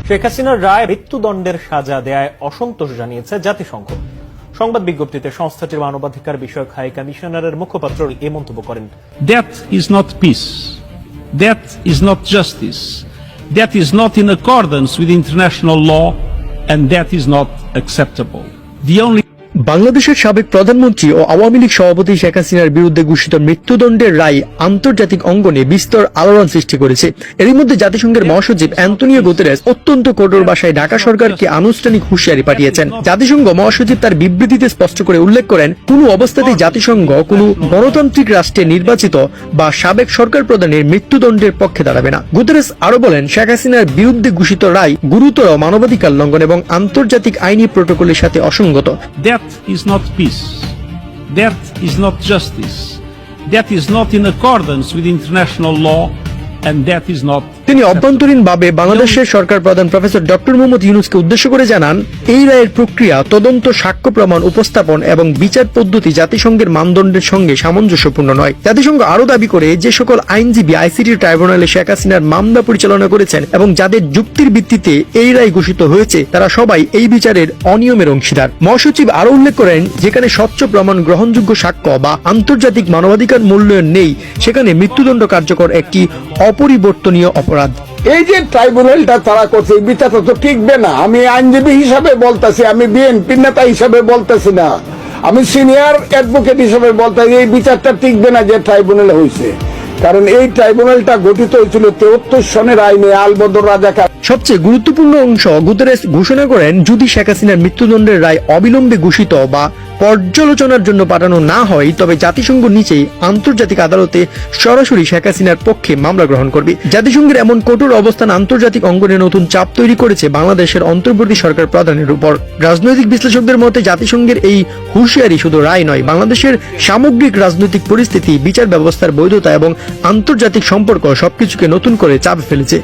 শেখ হাসিনার রায় মৃত্যুদণ্ডের সাজা দেয়ায় অসন্তোষ জানিয়েছে জাতিসংঘ। সংবাদ বিজ্ঞপ্তিতে সংস্থাটির মানবাধিকার বিষয়ক হাই কমিশনারের মুখপাত্র এই মন্তব্য করেন। That is not peace. That is not justice. That is not in accordance with international law, and that is not acceptable. বাংলাদেশের সাবেক প্রধানমন্ত্রী ও আওয়ামী লীগ সভাপতি শেখ হাসিনার বিরুদ্ধে ঘোষিত মৃত্যুদণ্ডের রায় আন্তর্জাতিক অঙ্গনে বিস্তর আলোড়ন সৃষ্টি করেছে। এরই মধ্যে জাতিসংঘের মহাসচিব অ্যান্তোনিও গুতেরেস অত্যন্ত কঠোর ভাষায় ঢাকা সরকারকে আনুষ্ঠানিক হুঁশিয়ারি পাঠিয়েছেন। জাতিসংঘ মহাসচিব তার বিবৃতিতে স্পষ্ট করে উল্লেখ করেন, কোনো অবস্থাতেই জাতিসংঘ কোনো গণতান্ত্রিক রাষ্ট্রে নির্বাচিত বা সাবেক সরকার প্রধানের মৃত্যুদণ্ডের পক্ষে দাঁড়াবে না। গুতেরেস আরো বলেন, শেখ হাসিনার বিরুদ্ধে ঘোষিত রায় গুরুতর মানবাধিকার লঙ্ঘন এবং আন্তর্জাতিক আইনি প্রটোকলের সাথে অসঙ্গত। That is not peace. That is not justice. That is not in accordance with international law, and that is not. তিনি অভ্যন্তরীণভাবে বাংলাদেশের সরকার প্রধান প্রফেসর ডক্টর মোহাম্মদ ইউনূসকে উদ্দেশ্য করে জানান, এই রায়ের প্রক্রিয়া, তদন্ত, সাক্ষ্য প্রমাণ উপস্থাপন এবং বিচার পদ্ধতি জাতিসংঘের মানদণ্ডের সঙ্গে সামঞ্জস্যপূর্ণ নয়। জাতিসংঘ আরো দাবি করে, যে সকল আইনজীবী আইসিটি ট্রাইব্যুনালে শেখ হাসিনার মামলা পরিচালনা করেছেন এবং যাদের যুক্তির ভিত্তিতে এই রায় ঘোষিত হয়েছে, তারা সবাই এই বিচারের অনিয়মের অংশীদার। মহাসচিব আরো উল্লেখ করেন, যেখানে স্বচ্ছ প্রমাণ, গ্রহণযোগ্য সাক্ষ্য বা আন্তর্জাতিক মানবাধিকার মূল্যায়ন নেই, সেখানে মৃত্যুদণ্ড কার্যকর একটি অপরিবর্তনীয় অপরাধ। এই যে ট্রাইব্যুনালটা তারা করছে, এই বিচারটা তো টিকবে না। আমি আইনজীবী হিসাবে বলতেছি, আমি বিএনপি নেতা হিসাবে বলতেছি না, আমি সিনিয়র অ্যাডভোকেট হিসাবে বলতেছি, এই বিচারটা টিকবে না যে ট্রাইব্যুনালে হয়েছে। কারণ এই ট্রাইব্যুনালটা গঠিত হয়েছিল 73 সনের আইনে আলবদর রাজাকার। সবচেয়ে গুরুত্বপূর্ণ অংশ, গুতেরেস ঘোষণা করেন, যদি শেখ হাসিনার মৃত্যুদণ্ডের রায় অবিলম্বে ঘোষিত বা পর্যালোচনার জন্য পাঠানো না হয়, তবে জাতিসংঘ নিচেই আন্তর্জাতিক আদালতে সরাসরি শেখ হাসিনার পক্ষে মামলা গ্রহণ করবে। জাতিসংঘের এমন কঠোর অবস্থান আন্তর্জাতিক অঙ্গনে নতুন চাপ তৈরি করেছে বাংলাদেশের অন্তর্বর্তী সরকার প্রধানের উপর। রাজনৈতিক বিশ্লেষকদের মতে জাতিসংঘের এই হুঁশিয়ারি শুধু রায় নয়, বাংলাদেশের সামগ্রিক রাজনৈতিক পরিস্থিতি, বিচার ব্যবস্থার বৈধতা এবং আন্তর্জাতিক সম্পর্ক সবকিছুকে নতুন করে চাপে ফেলেছে।